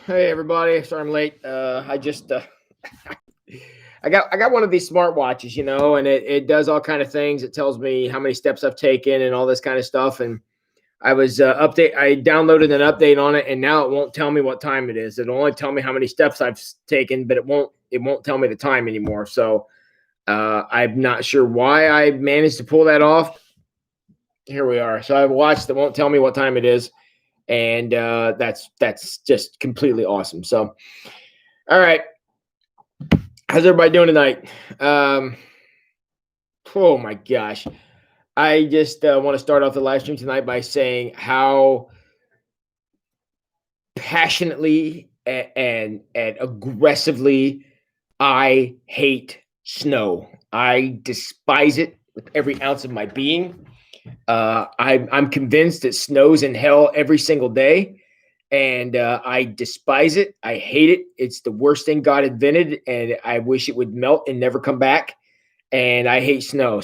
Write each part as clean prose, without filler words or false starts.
Hey everybody, sorry I'm late. I just I got one of these smartwatches, and it does all kind of things. It tells me how many steps I've taken and all this kind of stuff. And I downloaded an update on it, and now it won't tell me what time it is. It'll only tell me how many steps I've taken, but it won't tell me the time anymore. So I'm not sure why I managed to pull that off. Here we are. So I have a watch that won't tell me what time it is, and that's just completely awesome. So all right. How's everybody doing tonight? Um, oh my gosh. I just want to start off the live stream tonight by saying how passionately and aggressively I hate snow. I despise it with every ounce of my being. I'm convinced it snows in hell every single day, and I despise it. I hate it. It's the worst thing God invented, and I wish it would melt and never come back. And I hate snow.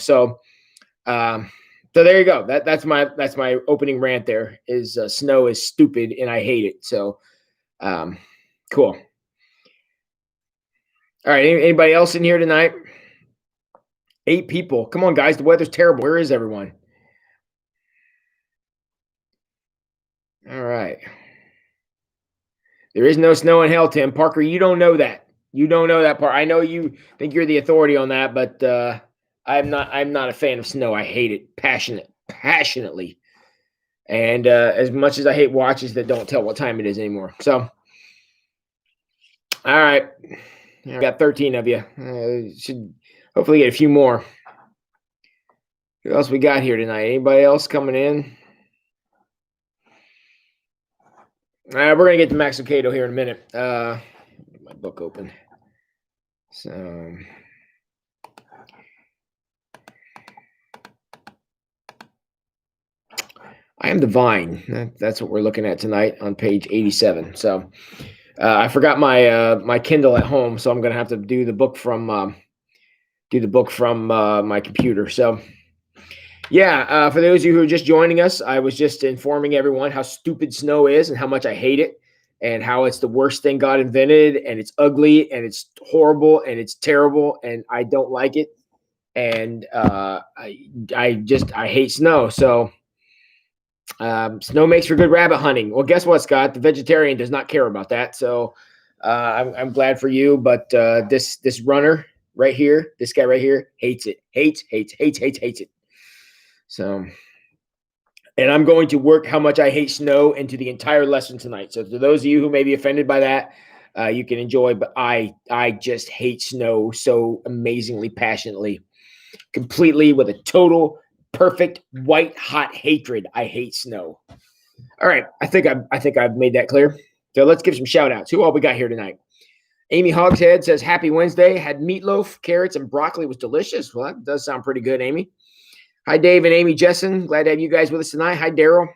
Um, so there you go. That's my opening rant. There is snow is stupid, and I hate it. So um, cool. All right. Anybody else in here tonight? 8 people. Come on, guys. The weather's terrible. Where is everyone? All right. There is no snow in hell, Tim Parker. You don't know that. You don't know that part. I know you think you're the authority on that, but I'm not. I'm not a fan of snow. I hate it passionately. And as much as I hate watches that don't tell what time it is anymore. So, all right, I got 13 of you. Should hopefully get a few more. Who else we got here tonight? Anybody else coming in? We're gonna get to Max Lucado here in a minute. Get my book open. So. I am divine. That's what we're looking at tonight on page 87. So I forgot my Kindle at home, so I'm gonna have to do the book from my computer. So yeah, for those of you who are just joining us, I was just informing everyone how stupid snow is and how much I hate it, and how it's the worst thing God invented, and it's ugly and it's horrible and it's terrible, and I don't like it, and I hate snow. So. Snow makes for good rabbit hunting. Well, guess what, Scott? The vegetarian does not care about that. So I'm glad for you. But this runner right here, this guy right here, hates it. Hates it. So, and I'm going to work how much I hate snow into the entire lesson tonight. So to those of you who may be offended by that, you can enjoy. But I just hate snow so amazingly passionately, completely with a total perfect white hot hatred. I hate snow. All right, I think I've made that clear. So let's give some shout outs. Who all we got here tonight? Amy Hogshead says happy Wednesday. Had meatloaf, carrots, and broccoli. Was delicious. Well, that does sound pretty good, Amy. Hi, Dave and Amy Jessen. Glad to have you guys with us tonight. Hi, Daryl.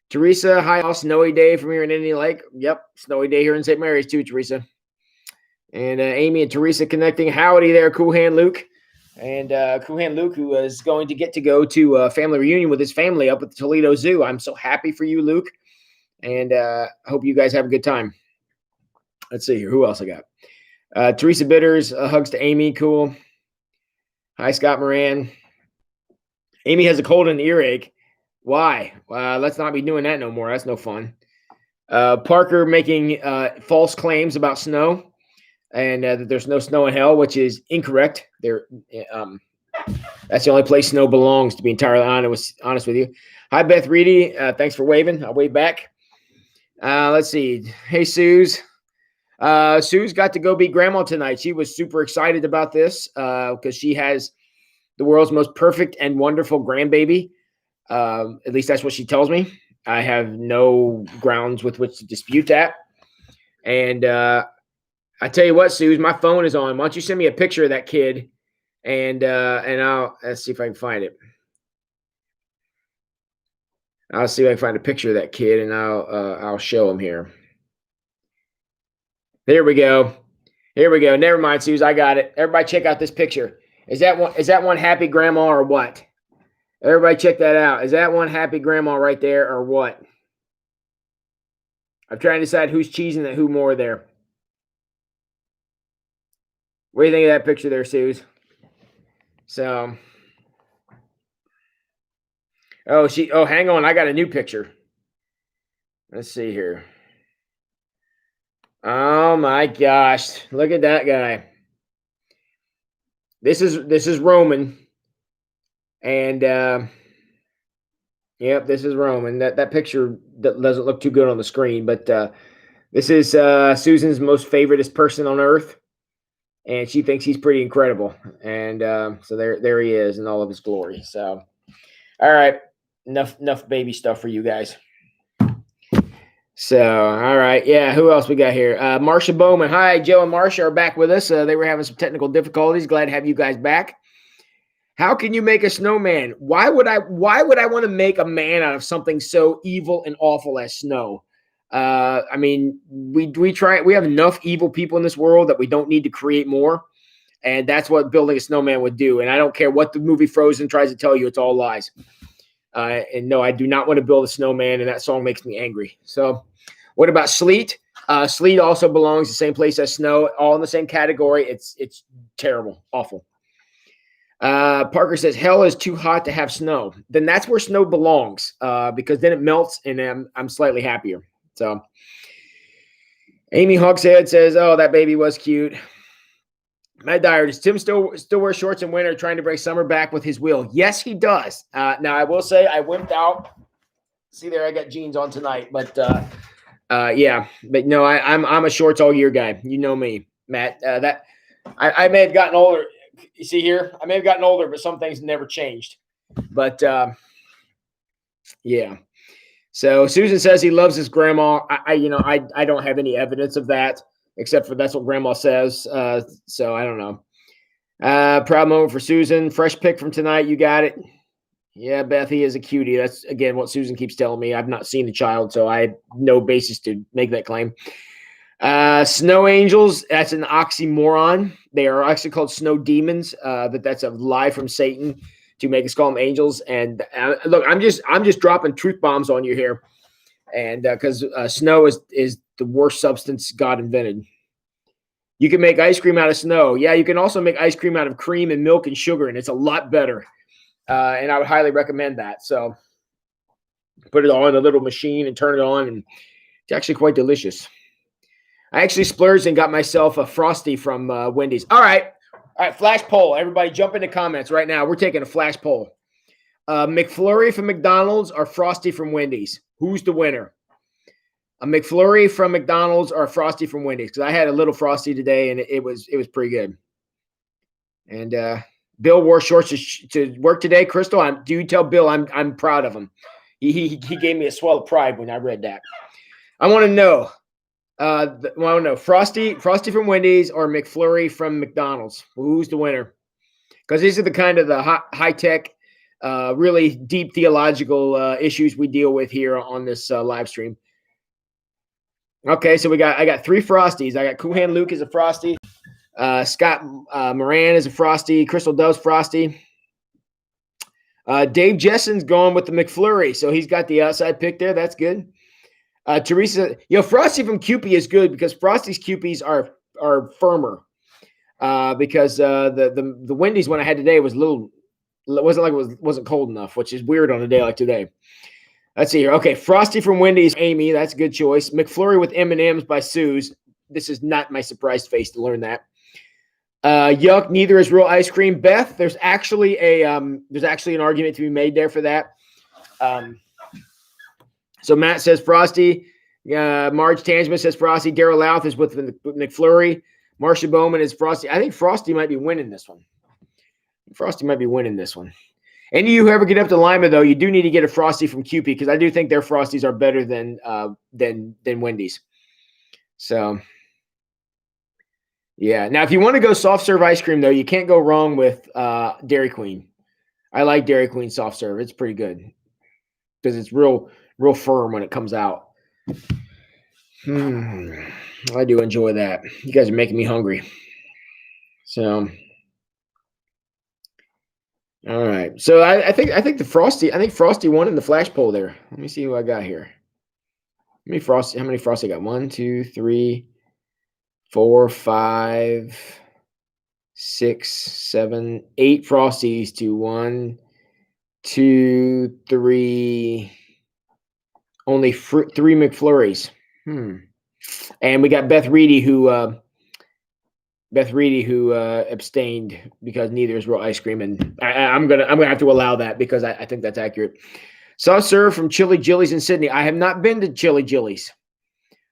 Teresa. Hi, all snowy day from here in Indian Lake. Yep, snowy day here in St. Mary's too, Teresa. And Amy and Teresa connecting. Howdy there, Cool Hand Luke. And Kuhan Luke, who is going to go to a family reunion with his family up at the Toledo Zoo. I'm so happy for you, Luke. And I hope you guys have a good time. Let's see here. Who else I got? Teresa Bitters, hugs to Amy. Cool. Hi, Scott Moran. Amy has a cold and earache. Why? Let's not be doing that no more. That's no fun. Parker making false claims about snow. And that there's no snow in hell, which is incorrect. That's the only place snow belongs, to be entirely honest with you. Hi, Beth Reedy. Thanks for waving. I'll wave back. Let's see. Hey, Suze. Suze got to go beat Grandma tonight. She was super excited about this because she has the world's most perfect and wonderful grandbaby. At least that's what she tells me. I have no grounds with which to dispute that. And I tell you what, Suze, my phone is on. Why don't you send me a picture of that kid, and let's see if I can find it. I'll see if I can find a picture of that kid, and I'll show him here. There we go. Here we go. Never mind, Suze, I got it. Everybody, check out this picture. Is that one happy grandma or what? Everybody, check that out. Is that one happy grandma right there or what? I'm trying to decide who's cheesing and who more there. What do you think of that picture there, Suze? So, oh, hang on. I got a new picture. Let's see here. Oh my gosh. Look at that guy. This is Roman. And yep, this is Roman. That picture doesn't look too good on the screen, but this is Susan's most favoriteest person on earth, and she thinks he's pretty incredible. And so there he is in all of his glory. So, all right, enough baby stuff for you guys. So, all right, yeah. Who else we got here? Marsha Bowman. Hi, Joe and Marsha are back with us. They were having some technical difficulties. Glad to have you guys back. How can you make a snowman? Why would I want to make a man out of something so evil and awful as snow? I mean, we try. We have enough evil people in this world that we don't need to create more, and that's what building a snowman would do. And I don't care what the movie Frozen tries to tell you; it's all lies. And no, I do not want to build a snowman, and that song makes me angry. So, what about sleet? Sleet also belongs the same place as snow, all in the same category. It's terrible, awful. Parker says hell is too hot to have snow. Then that's where snow belongs, because then it melts, and I'm slightly happier. So, Amy Hogshead says, "Oh, that baby was cute." Matt Dyer, does Tim still wear shorts in winter, trying to bring summer back with his will? Yes, he does. Now I will say I wimped out. See there, I got jeans on tonight, but yeah, but no, I'm a shorts all year guy. You know me, Matt. That I may have gotten older. You see here, I may have gotten older, but some things never changed. But yeah. So Susan says he loves his grandma. I don't have any evidence of that, except for that's what grandma says. So I don't know. Proud moment for Susan. Fresh pick from tonight. You got it. Yeah, Beth, he is a cutie. That's again what Susan keeps telling me. I've not seen the child, so I have no basis to make that claim. Snow angels, that's an oxymoron. They are actually called snow demons. That's a lie from Satan to make us call them angels. And look, I'm just dropping truth bombs on you here, and because snow is the worst substance God invented. You can make ice cream out of snow. Yeah, you can also make ice cream out of cream and milk and sugar, and it's a lot better. And I would highly recommend that. So put it all in a little machine and turn it on, and it's actually quite delicious. I actually splurged and got myself a Frosty from Wendy's. All right, flash poll. Everybody jump into comments right now. We're taking a flash poll. McFlurry from McDonald's or Frosty from Wendy's? Who's the winner? A McFlurry from McDonald's or a Frosty from Wendy's? Because I had a little Frosty today, and it was pretty good. And Bill wore shorts to work today. Crystal, do you tell Bill I'm proud of him? He gave me a swell of pride when I read that. I want to know. I don't know. Frosty from Wendy's or McFlurry from McDonald's? Who's the winner? Because these are the kind of the high tech, really deep theological issues we deal with here on this live stream. Okay, so I got 3 Frosties. I got Cool Hand Luke as a Frosty. Scott Moran is a Frosty. Crystal Dove's Frosty. Dave Jessen's going with the McFlurry, so he's got the outside pick there. That's good. Teresa, Frosty from Kewpie is good because Frosty's Kewpies are firmer. Because the Wendy's one I had today was wasn't cold enough, which is weird on a day like today. Let's see here. Okay, Frosty from Wendy's, Amy, that's a good choice. McFlurry with M&Ms by Suze. This is not my surprised face to learn that. Yuck, neither is real ice cream. Beth, there's actually an argument to be made there for that. So Matt says Frosty. Marge Tansman says Frosty. Daryl Louth is with McFlurry. Marsha Bowman is Frosty. I think Frosty might be winning this one. Any of you who ever get up to Lima, though, you do need to get a Frosty from Kewpie because I do think their Frosties are better than Wendy's. So, yeah. Now, if you want to go soft serve ice cream, though, you can't go wrong with Dairy Queen. I like Dairy Queen soft serve. It's pretty good because it's real firm when it comes out. I do enjoy that. You guys are making me hungry. So, all right. So I think Frosty won in the flash poll there. Let me see who I got here. How many frosts I got? 1, 2, 3, 4, 5, 6, 7, 8 frosties to 1, 2, 3. Only 3 McFlurries. And we got Beth Reedy who abstained because neither is real ice cream, and I'm gonna have to allow that because I think that's accurate. Soft serve from Chili Jillies in Sydney. I have not been to Chili Jillies.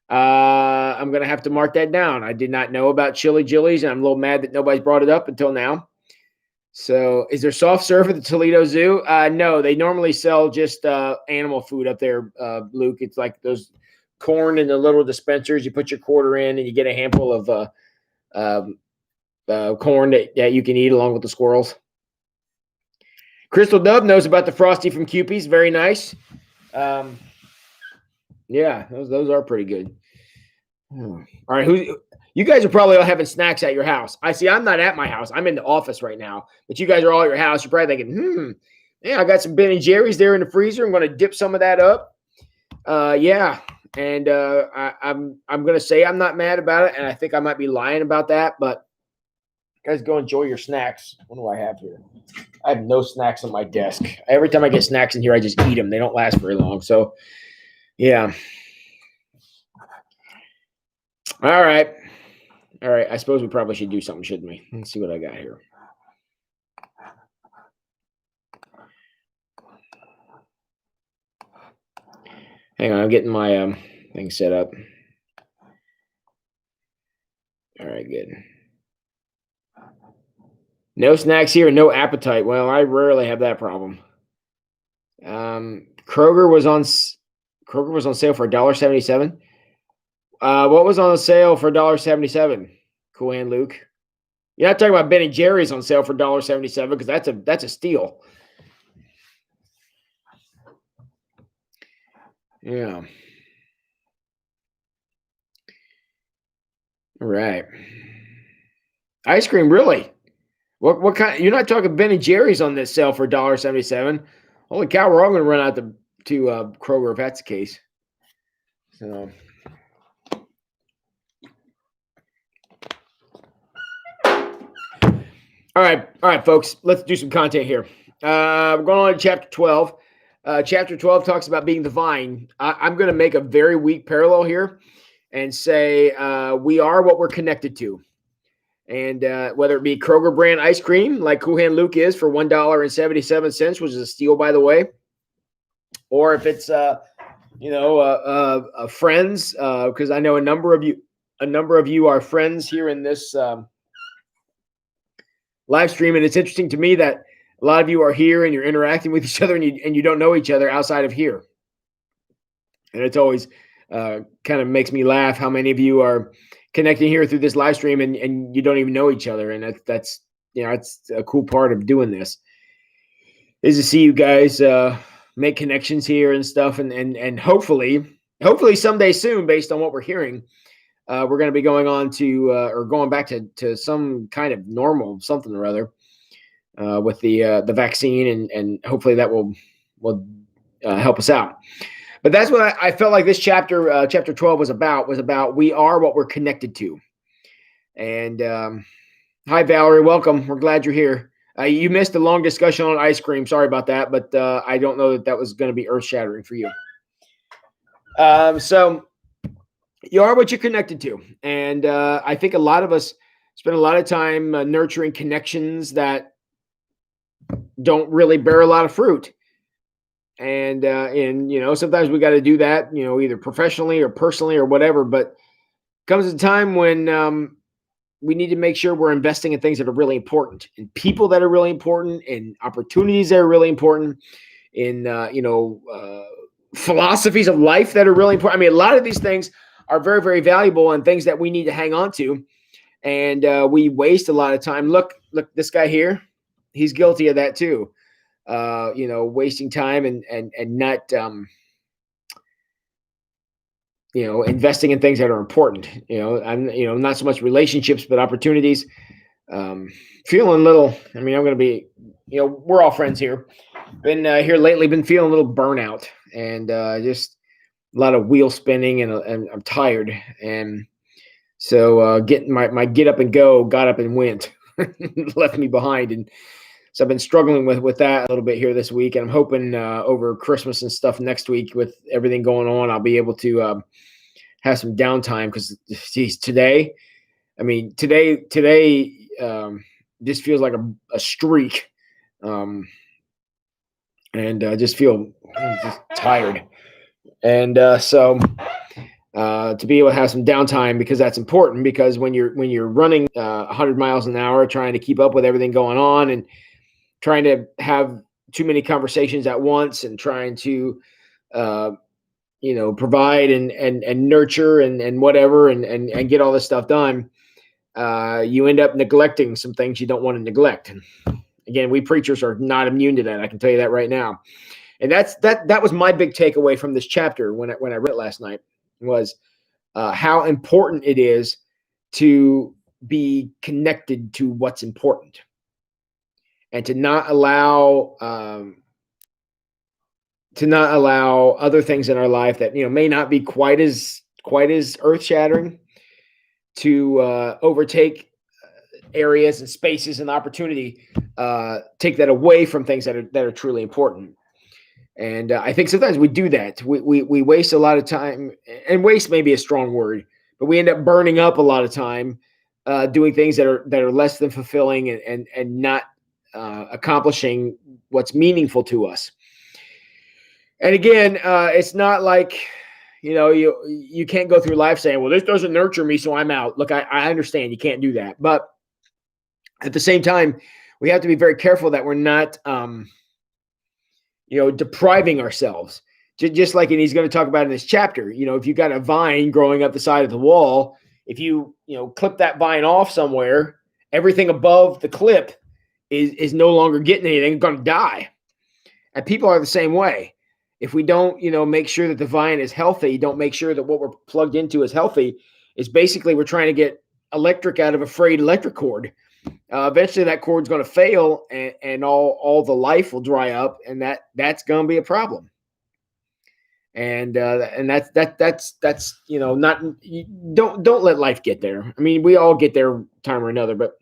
I'm gonna have to mark that down. I did not know about Chili Jillies, and I'm a little mad that nobody's brought it up until now. So, is there soft serve at the Toledo Zoo? No, they normally sell just animal food up there, Luke. It's like those corn in the little dispensers. You put your quarter in, and you get a handful of corn that you can eat along with the squirrels. Crystal Dove knows about the Frosty from Kewpies. Very nice. Yeah, those are pretty good. All right, you guys are probably all having snacks at your house. I see. I'm not at my house. I'm in the office right now. But you guys are all at your house. You're probably thinking, yeah, I got some Ben and Jerry's there in the freezer. I'm going to dip some of that up. Yeah, and I'm going to say I'm not mad about it, and I think I might be lying about that. But you guys, go enjoy your snacks. What do I have here? I have no snacks on my desk. Every time I get snacks in here, I just eat them. They don't last very long. So, yeah. All right. I suppose we probably should do something, shouldn't we? Let's see what I got here. Hang on, I'm getting my thing set up. All right, good. No snacks here, no appetite. Well, I rarely have that problem. Kroger was on sale for $1.77. What was on sale for $1.77? Cool Hand Luke. You're not talking about Ben and Jerry's on sale for $1.77 because that's a steal. Yeah. All right. Ice cream, really? What kind? You're not talking Ben and Jerry's on this sale for $1.77. Holy cow, we're all going to run out to Kroger if that's the case. So. All right, folks. Let's do some content here. We're going on to chapter 12. Chapter 12 talks about being the vine. I'm going to make a very weak parallel here and say we are what we're connected to. And whether it be Kroger brand ice cream, like Cool Hand Luke is for $1.77, which is a steal, by the way, or if it's friends, because I know a number of you are friends here in this live stream, and it's interesting to me that a lot of you are here and you're interacting with each other, and you don't know each other outside of here, and it's always kind of makes me laugh how many of you are connecting here through this live stream and you don't even know each other, and that's it's a cool part of doing this is to see you guys make connections here and stuff, and hopefully someday soon, based on what we're hearing, we're going to be going on to or going back to some kind of normal something or other with the vaccine, and hopefully that will help us out. But that's what I felt like this chapter 12 was about we are what we're connected to. And hi, Valerie. Welcome. We're glad you're here. You missed a long discussion on ice cream. Sorry about that, but I don't know that was going to be earth-shattering for you. So you are what you're connected to. And I think a lot of us spend a lot of time nurturing connections that don't really bear a lot of fruit. And sometimes we got to do that, either professionally or personally or whatever. But comes a time when we need to make sure we're investing in things that are really important, in people that are really important, in opportunities that are really important, in philosophies of life that are really important. I mean, a lot of these things are very, very valuable and things that we need to hang on to. And we waste a lot of time. Look, this guy here, he's guilty of that too. Wasting time and not, investing in things that are important. I'm not so much relationships, but opportunities. Feeling a little. I mean, I'm going to be. We're all friends here. Been here lately. Been feeling a little burnout, and just lot of wheel spinning, and I'm tired. And so getting my get up and go, got up and went, left me behind. And so I've been struggling with that a little bit here this week. And I'm hoping over Christmas and stuff next week, with everything going on, I'll be able to have some downtime, because geez, today, I mean, today just feels like a streak. And just feel just tired. And so to be able to have some downtime, because that's important, because when you're running 100 miles an hour, trying to keep up with everything going on, and trying to have too many conversations at once, and trying to provide and nurture and whatever, and get all this stuff done, you end up neglecting some things you don't want to neglect. And again, we preachers are not immune to that. I can tell you that right now. And that was my big takeaway from this chapter when I read it last night, was how important it is to be connected to what's important, and to not allow other things in our life that may not be quite as earth shattering to overtake areas and spaces and opportunity, take that away from things that are truly important. And I think sometimes we do that. We waste a lot of time, and waste may be a strong word, but we end up burning up a lot of time doing things that are less than fulfilling, and not accomplishing what's meaningful to us. And again, it's not like you can't go through life saying, well, this doesn't nurture me, so I'm out. Look, I understand you can't do that, but at the same time, we have to be very careful that we're not depriving ourselves. Just like, and he's going to talk about in this chapter, if you got a vine growing up the side of the wall, if you clip that vine off somewhere, everything above the clip is no longer getting anything, going to die. And people are the same way. If we don't, make sure that the vine is healthy, don't make sure that what we're plugged into is healthy, is basically we're trying to get electric out of a frayed electric cord. Eventually that cord's going to fail, and all the life will dry up, and that's going to be a problem. And that's not, don't let life get there. I mean, we all get there time or another, but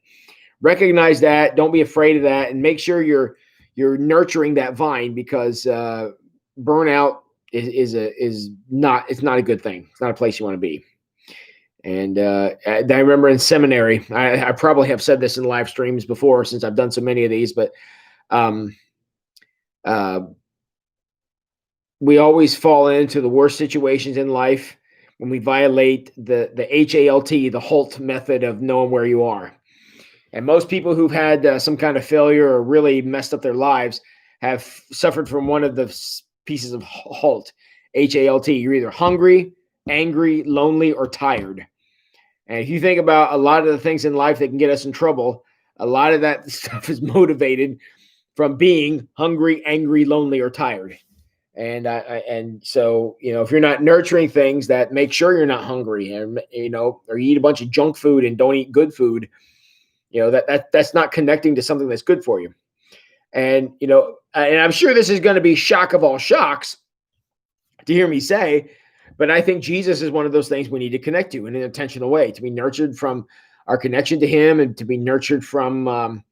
recognize that, don't be afraid of that, and make sure you're nurturing that vine, because burnout is not a good thing. It's not a place you want to be. And I remember in seminary, I probably have said this in live streams before, since I've done so many of these, but we always fall into the worst situations in life when we violate the HALT, the HALT method of knowing where you are. And most people who've had some kind of failure or really messed up their lives have suffered from one of the pieces of HALT, HALT. You're either hungry, angry, lonely, or tired. And if you think about a lot of the things in life that can get us in trouble, a lot of that stuff is motivated from being hungry, angry, lonely, or tired. And so, if you're not nurturing things that make sure you're not hungry, or you eat a bunch of junk food and don't eat good food, that's not connecting to something that's good for you. And, and I'm sure this is going to be shock of all shocks to hear me say, but I think Jesus is one of those things we need to connect to in an intentional way, to be nurtured from our connection to him, and to be nurtured from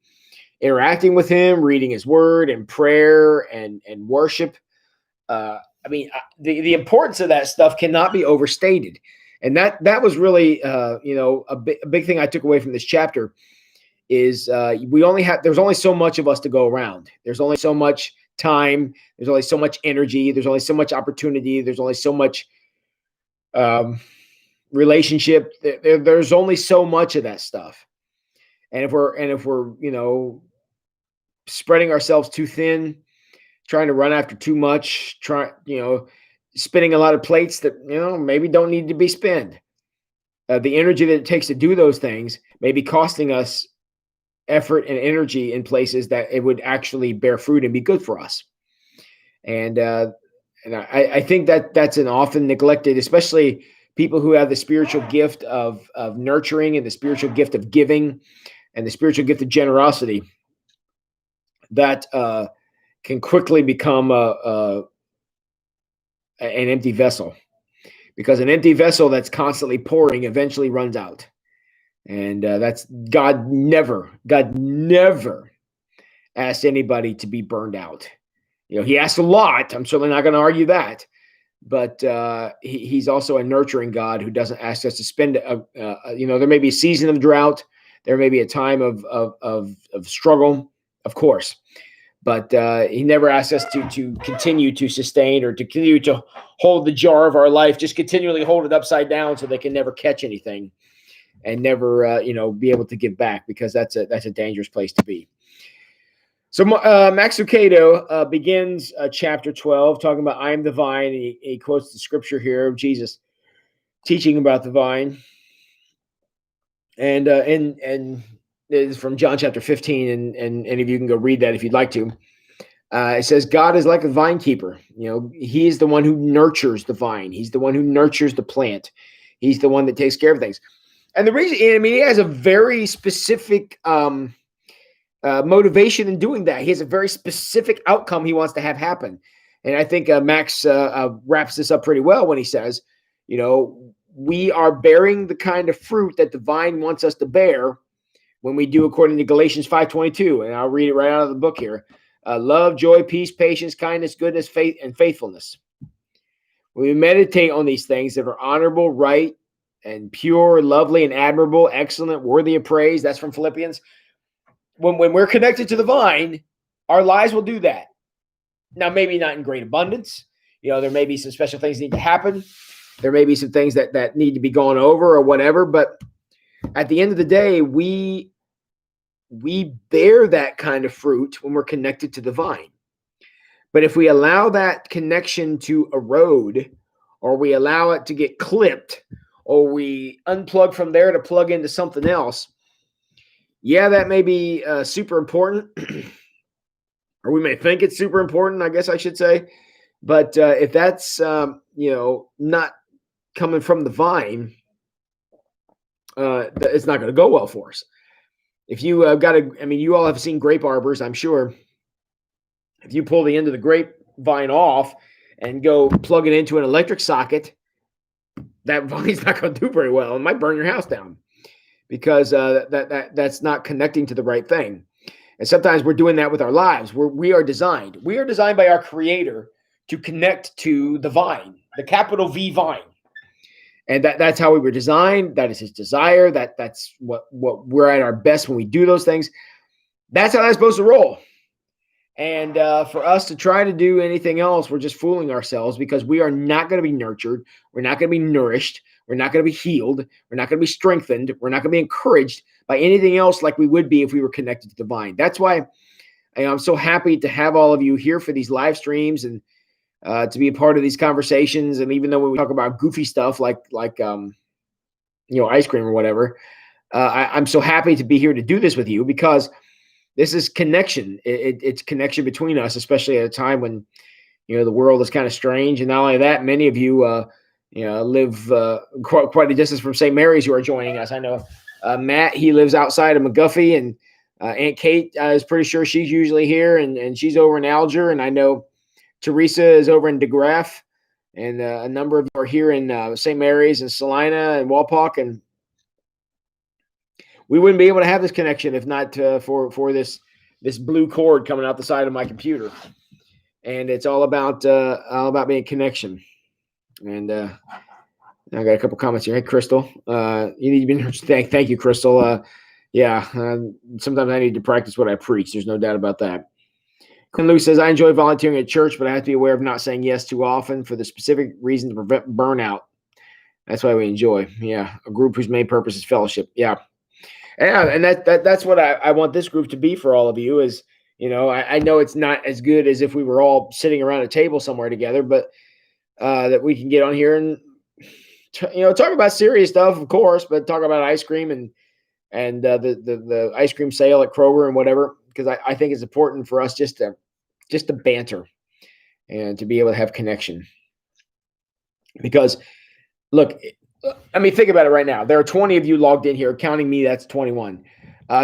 interacting with him, reading his word, and prayer and worship. The importance of that stuff cannot be overstated. And that was really, a big thing I took away from this chapter is there's only so much of us to go around. There's only so much time. There's only so much energy. There's only so much opportunity. There's only so much relationship. There's only so much of that stuff. And if we're spreading ourselves too thin, trying to run after too much, spinning a lot of plates that maybe don't need to be spent. The energy that it takes to do those things may be costing us effort and energy in places that it would actually bear fruit and be good for us. And I think that's an often neglected, especially people who have the spiritual gift of nurturing, and the spiritual gift of giving, and the spiritual gift of generosity, that can quickly become an empty vessel. because an empty vessel that's constantly pouring eventually runs out. And that's God never asked anybody to be burned out. He asked a lot. I'm certainly not going to argue that. But he's also a nurturing God who doesn't ask us to spend, there may be a season of drought. There may be a time of struggle, of course. But he never asks us to continue to sustain or to continue to hold the jar of our life, just continually hold it upside down so they can never catch anything and never, be able to give back, because that's a dangerous place to be. So Max Lucado begins chapter 12 talking about I am the vine. And he quotes the scripture here of Jesus teaching about the vine. And it's from John chapter 15, and any of you can go read that if you'd like to. It says, God is like a vine keeper. He is the one who nurtures the vine. He's the one who nurtures the plant. He's the one that takes care of things. And the reason, he has a very specific motivation in doing that. He has a very specific outcome he wants to have happen. And I think Max wraps this up pretty well when he says, we are bearing the kind of fruit that the vine wants us to bear when we do according to Galatians 5:22. And I'll read it right out of the book here. Love, joy, peace, patience, kindness, goodness, faith, and faithfulness. When we meditate on these things that are honorable, right, and pure, lovely, and admirable, excellent, worthy of praise. That's from Philippians. When we're connected to the vine, our lives will do that. Now, maybe not in great abundance. There may be some special things that need to happen. There may be some things that need to be gone over or whatever. But at the end of the day, we bear that kind of fruit when we're connected to the vine. But if we allow that connection to erode, or we allow it to get clipped, or we unplug from there to plug into something else, that may be super important, or we may think it's super important, I guess I should say. But if that's, not coming from the vine, it's not going to go well for us. If you you all have seen grape arbors, I'm sure. If you pull the end of the grapevine off and go plug it into an electric socket, that vine's not going to do very well. It might burn your house down, because that's not connecting to the right thing. And sometimes we're doing that with our lives. We are designed by our Creator to connect to the vine, the capital V vine. And that's how we were designed. That is his desire. That's what we're at our best when we do those things. That's how that's supposed to roll. And for us to try to do anything else, we're just fooling ourselves, because we are not going to be nurtured. We're not going to be nourished. We're not going to be healed. We're not going to be strengthened. We're not going to be encouraged by anything else like we would be if we were connected to the vine. That's why I'm so happy to have all of you here for these live streams and to be a part of these conversations. And even though when we talk about goofy stuff like ice cream or whatever, I'm so happy to be here to do this with you, because this is connection. It's connection between us, especially at a time when, the world is kind of strange. And not only that, many of you, live quite a distance from St. Mary's who are joining us. I know Matt, he lives outside of McGuffey, and Aunt Kate is pretty sure she's usually here, and she's over in Alger. And I know Teresa is over in DeGraff, and a number of you are here in St. Mary's and Salina and Walpock. And we wouldn't be able to have this connection if not for this blue cord coming out the side of my computer. And it's all about being connection. And I got a couple comments here. Hey, Crystal, you need to be thank you, Crystal. Sometimes I need to practice what I preach. There's no doubt about that. Quinn Lou says, I enjoy volunteering at church, but I have to be aware of not saying yes too often for the specific reason to prevent burnout. That's why we enjoy. Yeah, a group whose main purpose is fellowship. Yeah. And that's what I want this group to be for all of you is, I know it's not as good as if we were all sitting around a table somewhere together, but that we can get on here and, talk about serious stuff, of course, but talk about ice cream and the ice cream sale at Kroger and whatever, because I think it's important for us just to banter and to be able to have connection. Because, look, think about it right now. There are 20 of you logged in here. Counting me, that's 21.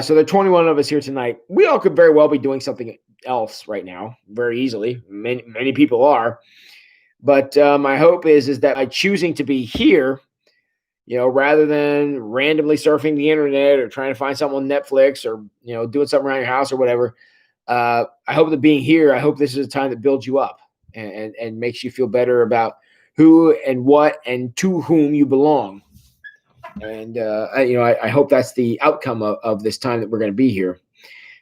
So there are 21 of us here tonight. We all could very well be doing something else right now, very easily. Many people are. But my hope is that by choosing to be here, rather than randomly surfing the internet or trying to find something on Netflix or doing something around your house or whatever, I hope that being here, I hope this is a time that builds you up and makes you feel better about who and what and to whom you belong. And I hope that's the outcome of this time that we're going to be here.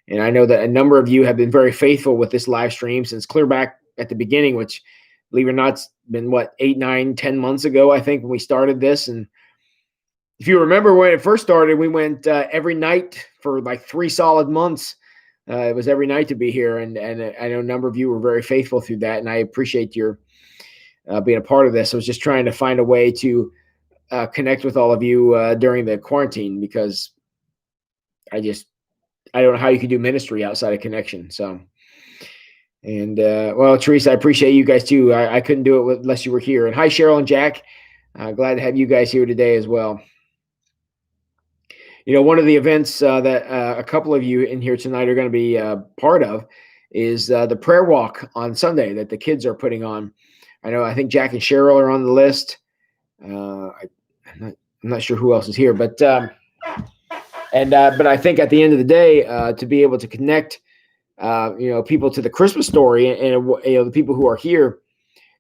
And I know that a number of you have been very faithful with this live stream since clear back at the beginning, which, believe it or not, it's been 8, 9, 10 months ago, I think, when we started this. And if you remember when it first started, we went every night for like 3 solid months. It was every night to be here, and I know a number of you were very faithful through that, and I appreciate your being a part of this. I was just trying to find a way to connect with all of you during the quarantine, because I don't know how you can do ministry outside of connection. So, and well, Teresa, I appreciate you guys too. I couldn't do it unless you were here. And hi, Cheryl and Jack. Glad to have you guys here today as well. One of the events that a couple of you in here tonight are going to be part of is the prayer walk on Sunday that the kids are putting on. I think Jack and Cheryl are on the list. I'm not sure who else is here, but I think at the end of the day, to be able to connect, people to the Christmas story, and the people who are here,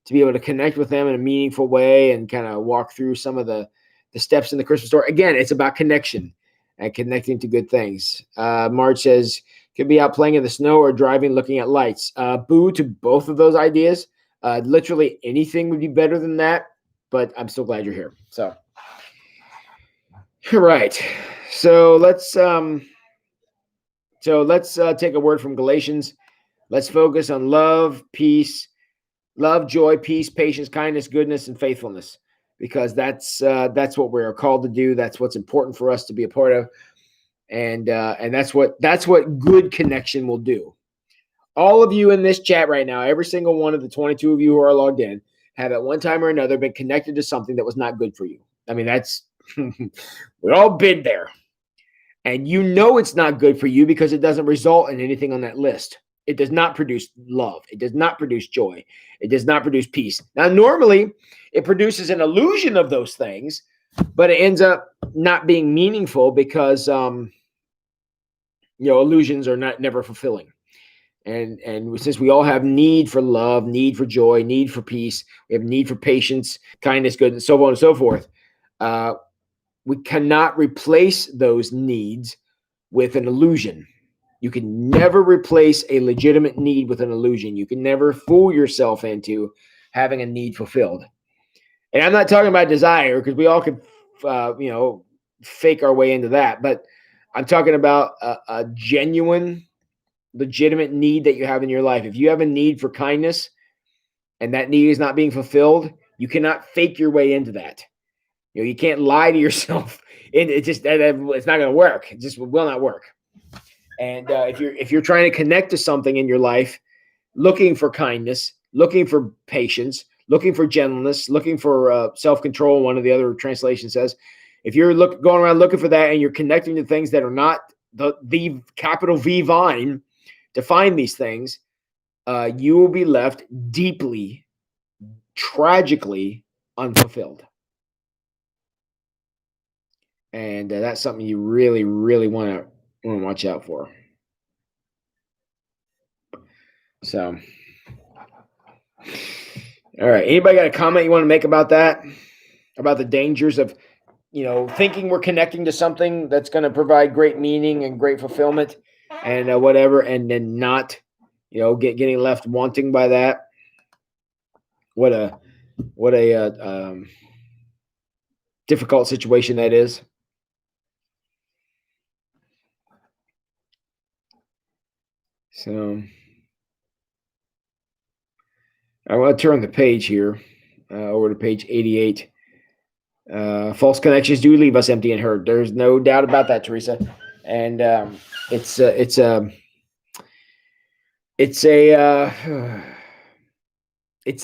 to be able to connect with them in a meaningful way and kind of walk through some of the steps in the Christmas story. Again, it's about connection and connecting to good things. Marge says, could be out playing in the snow or driving, looking at lights. Boo to both of those ideas. Literally anything would be better than that, but I'm still glad you're here. So, all right. So let's take a word from Galatians. Let's focus on love, joy, peace, patience, kindness, goodness, and faithfulness, because that's what we are called to do. That's what's important for us to be a part of, and that's what good connection will do. All of you in this chat right now, every single one of the 22 of you who are logged in, have at one time or another been connected to something that was not good for you. I mean, that's we've all been there, and it's not good for you because it doesn't result in anything on that list. It does not produce love. It does not produce joy. It does not produce peace. Now, normally, it produces an illusion of those things, but it ends up not being meaningful because, illusions are never fulfilling. And since we all have need for love, need for joy, need for peace, we have need for patience, kindness, goodness, so on and so forth, we cannot replace those needs with an illusion. You can never replace a legitimate need with an illusion. You can never fool yourself into having a need fulfilled. And I'm not talking about desire, because we all could, fake our way into that. But I'm talking about a genuine, legitimate need that you have in your life. If you have a need for kindness and that need is not being fulfilled, you cannot fake your way into that. You can't lie to yourself. It's not going to work. It just will not work. And if you're trying to connect to something in your life, looking for kindness, looking for patience, looking for gentleness, looking for self-control, one of the other translations says, if you're going around looking for that and you're connecting to things that are not the capital V vine to find these things, you will be left deeply, tragically unfulfilled. And that's something you really, really want to watch out for. So, all right. Anybody got a comment you want to make about that? About the dangers of, thinking we're connecting to something that's going to provide great meaning and great fulfillment and whatever, and then not, getting left wanting by that. What a difficult situation that is. So I want to turn the page here over to page 88. False connections do leave us empty and hurt. There's no doubt about that, Teresa. And it's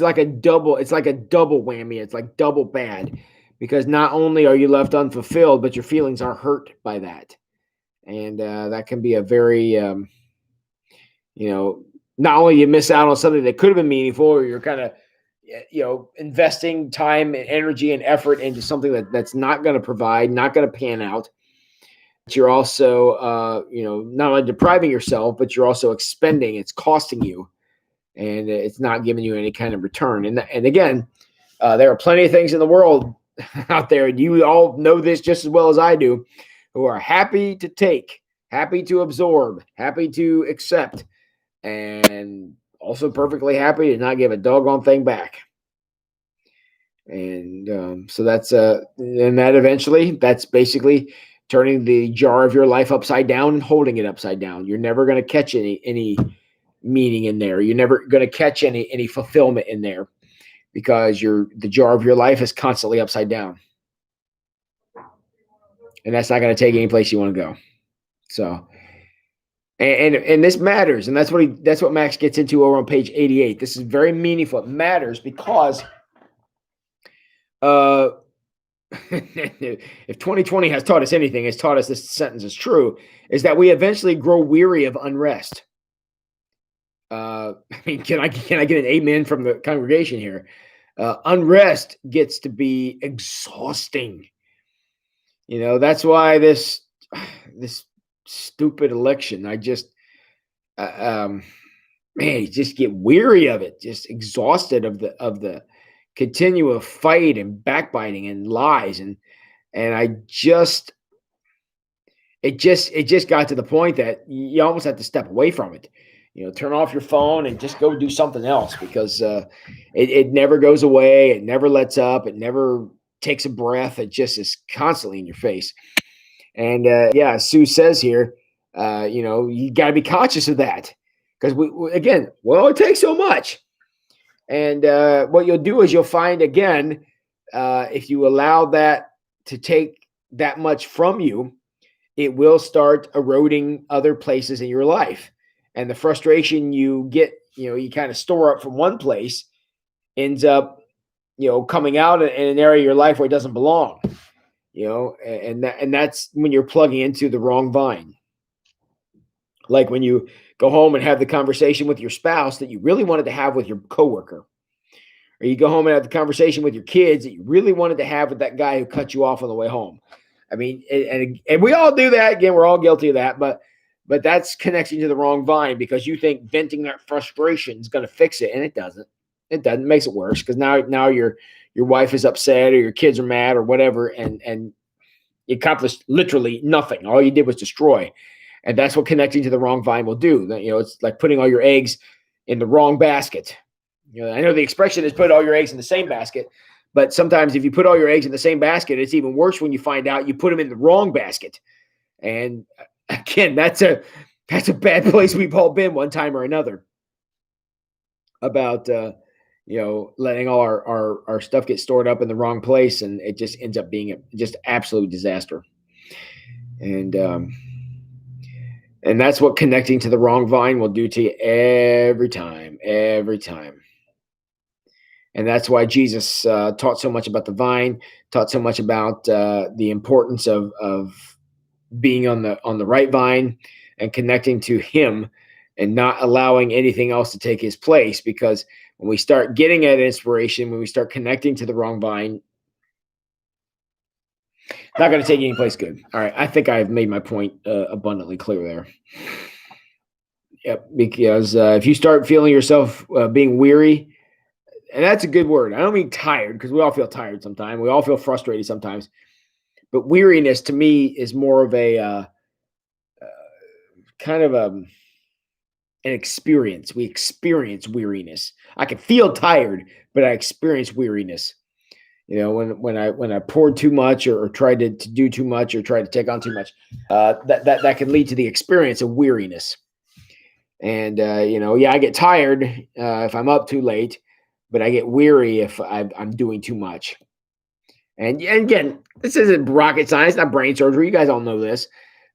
like a double whammy. It's like double bad, because not only are you left unfulfilled, but your feelings are hurt by that. And that can be a very, not only you miss out on something that could have been meaningful, or you're kind of, investing time and energy and effort into something that's not going to provide, not going to pan out. You're also, not only depriving yourself, but you're also expending. It's costing you, and it's not giving you any kind of return. And again, there are plenty of things in the world out there, and you all know this just as well as I do, who are happy to take, happy to absorb, happy to accept, and also perfectly happy to not give a doggone thing back. And so that's and that eventually, that's basically turning the jar of your life upside down and holding it upside down. You're never going to catch any meaning in there. You're never going to catch any fulfillment in there, because the jar of your life is constantly upside down, and that's not going to take any place you want to go. So, and this matters, and that's what Max gets into over on page 88. This is very meaningful. It matters because if 2020 has taught us anything, it's taught us this sentence is true, is that we eventually grow weary of unrest. I mean, can I get an amen from the congregation here? Unrest gets to be exhausting. That's why this stupid election, I just, man, you just get weary of it, just exhausted of the continual fight and backbiting and lies. And it just got to the point that you almost have to step away from it. Turn off your phone and just go do something else, because it never goes away. It never lets up. It never takes a breath. It just is constantly in your face. And Sue says here, you got to be conscious of that, because it takes so much. And what you'll do is you'll find, again, if you allow that to take that much from you, it will start eroding other places in your life. And the frustration you get, you kind of store up from one place, ends up, coming out in an area of your life where it doesn't belong, and that's when you're plugging into the wrong vine. Like when you go home and have the conversation with your spouse that you really wanted to have with your coworker, or you go home and have the conversation with your kids that you really wanted to have with that guy who cut you off on the way home. I mean, and we all do that. Again, we're all guilty of that, but that's connecting to the wrong vine, because you think venting that frustration is going to fix it, and it doesn't. It doesn't. It makes it worse, because now your wife is upset, or your kids are mad, or whatever, and you accomplished literally nothing. All you did was destroy. And that's what connecting to the wrong vine will do. It's like putting all your eggs in the wrong basket. I know the expression is put all your eggs in the same basket, but sometimes if you put all your eggs in the same basket, it's even worse when you find out you put them in the wrong basket. And again, that's a bad place we've all been one time or another, about letting all our stuff get stored up in the wrong place, and it just ends up being just absolute disaster. And that's what connecting to the wrong vine will do to you every time. And that's why Jesus taught so much about the vine, taught so much about the importance of being on the right vine and connecting to him, and not allowing anything else to take his place. Because when we start getting at inspiration, when we start connecting to the wrong vine, not going to take any place good. All right. I think I've made my point abundantly clear there. Yep. Because if you start feeling yourself being weary, and that's a good word. I don't mean tired, because we all feel tired sometimes. We all feel frustrated sometimes. But weariness to me is more of a kind of an experience. We experience weariness. I can feel tired, but I experience weariness. When I poured too much, or tried to do too much, or tried to take on too much, that can lead to the experience of weariness. And I get tired if I'm up too late, but I get weary if I'm doing too much. And again, this isn't rocket science, not brain surgery. You guys all know this.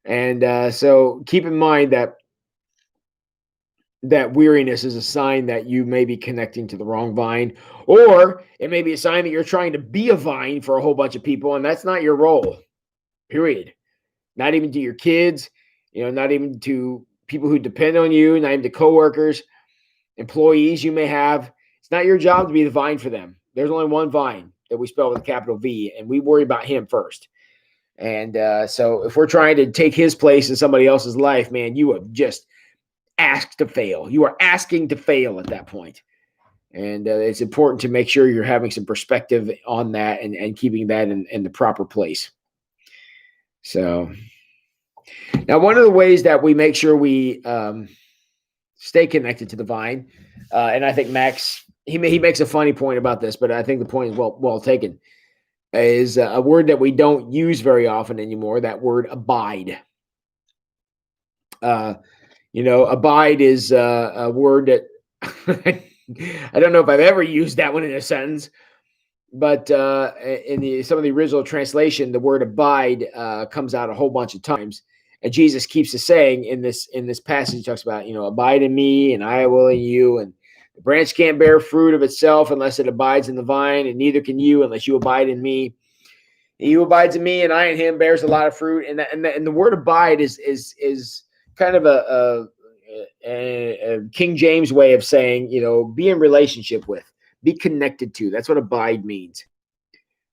And so keep in mind that weariness is a sign that you may be connecting to the wrong vine, or it may be a sign that you're trying to be a vine for a whole bunch of people, and that's not your role, period. Not even to your kids, not even to people who depend on you, not even to coworkers, employees you may have. It's not your job to be the vine for them. There's only one vine that we spell with a capital V, and we worry about him first. And so if we're trying to take his place in somebody else's life, man, you have just asked to fail. You are asking to fail at that point. And it's important to make sure you're having some perspective on that and keeping that in the proper place. So now one of the ways that we make sure we stay connected to the vine, and I think Max, he makes a funny point about this, but I think the point is well taken, is a word that we don't use very often anymore, that word abide. Abide is a word that I don't know if I've ever used that one in a sentence, but in some of the original translation, the word abide comes out a whole bunch of times. And Jesus keeps us saying in this passage, he talks about, abide in me and I will in you. And the branch can't bear fruit of itself unless it abides in the vine, and neither can you unless you abide in me. He who abides in me and I in him bears a lot of fruit. And the word abide is kind of a King James way of saying, be in relationship with, be connected to. That's what abide means.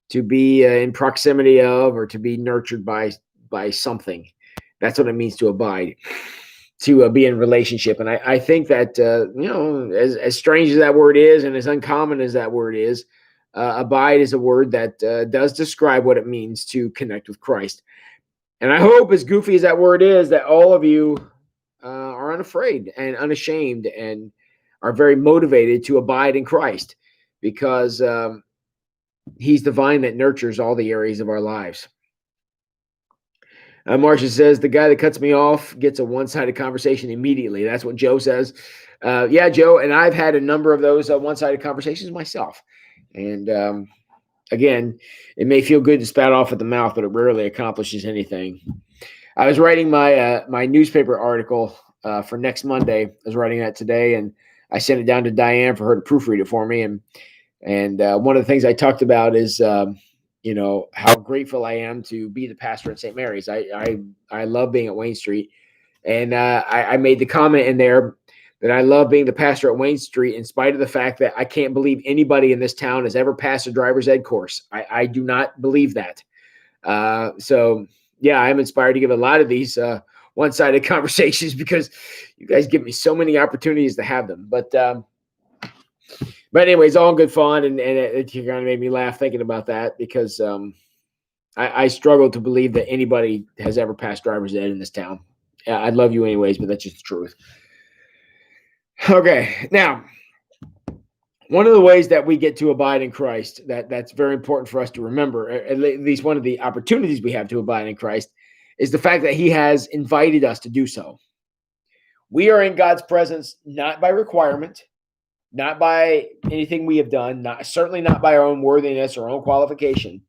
To be in proximity of, or to be nurtured by something. That's what it means to abide, to be in relationship. And I think that, as strange as that word is and as uncommon as that word is, abide is a word that does describe what it means to connect with Christ. And I hope, as goofy as that word is, that all of you are unafraid and unashamed and are very motivated to abide in Christ, because he's the vine that nurtures all the areas of our lives. Marcia says, the guy that cuts me off gets a one-sided conversation immediately. That's what Joe says. Yeah, Joe, and I've had a number of those one-sided conversations myself. And again, it may feel good to spat off at the mouth, but it rarely accomplishes anything. I was writing my my newspaper article for next Monday. I was writing that today, and I sent it down to Diane for her to proofread it for me. And one of the things I talked about is how grateful I am to be the pastor at St. Mary's. I love being at Wayne Street. And I made the comment in there that I love being the pastor at Wayne Street in spite of the fact that I can't believe anybody in this town has ever passed a driver's ed course. I do not believe that. So, yeah, I'm inspired to give a lot of these one-sided conversations because you guys give me so many opportunities to have them. But anyway, it's all good fun, and it kind of made me laugh thinking about that because I struggle to believe that anybody has ever passed driver's ed in this town. I love you anyways, but that's just the truth. Okay, now, one of the ways that we get to abide in Christ, that's very important for us to remember, at least one of the opportunities we have to abide in Christ, is the fact that he has invited us to do so. We are in God's presence not by requirement, not by anything we have done, certainly not by our own worthiness or own qualification.